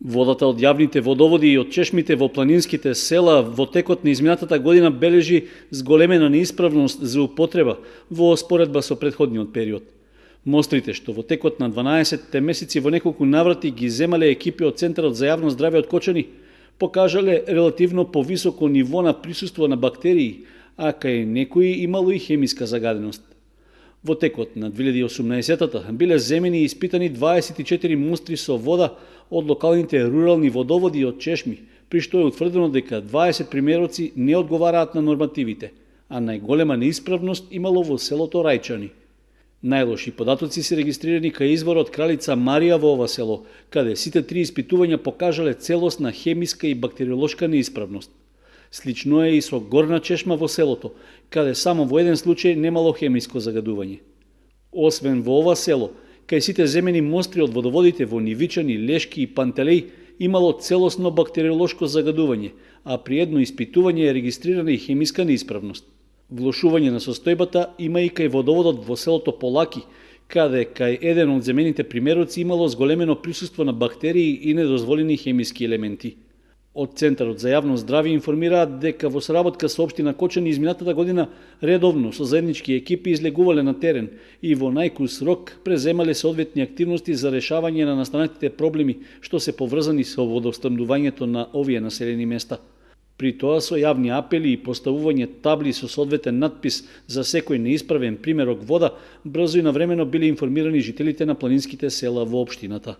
Водата од јавните водоводи и од чешмите во планинските села во текот на изминатата година бележи зголемена неисправност за употреба во споредба со претходниот период. Мострите што во текот на 12 месеци во неколку наврати ги земале екипи од Центарот за јавно здраве од Кочани, покажале релативно повисоко ниво на присуство на бактерии, а кај некои имало и хемиска загаденост. Во текот на 2018-та биле земени и испитани 24 мостри со вода од локалните рурални водоводи од чешми, при што е утврдено дека 20 примероци не одговараат на нормативите, а најголема неисправност имало во селото Рајчани. Најлоши податоци се регистрирани кај изворот Кралица Марија во ова село, каде сите три испитувања покажале целосна хемиска и бактериолошка неисправност. Слично е и со Горна чешма во селото, каде само во еден случај немало хемиско загадување. Освен во ова село, кај сите земени мостри од водоводите во Нивичани, Лешки и Пантелеј имало целосно бактериолошко загадување, а при едно испитување е регистрирана и хемиска неисправност. Влошување на состојбата има и кај водоводот во селото Полаки, каде кај еден од земените примероци имало зголемено присуство на бактерии и недозволени хемиски елементи. Од Центарот за јавно здраве информираат дека во соработка со општина Кочани изминатата година редовно со заеднички екипи излегувале на терен и во најкус рок преземале соодветни активности за решавање на настанатите проблеми што се поврзани со водоснабдувањето на овие населени места. При тоа со јавни апели и поставување табли со соодветен надпис за секој неисправен примерок вода, брзо и навремено биле информирани жителите на планинските села во општината.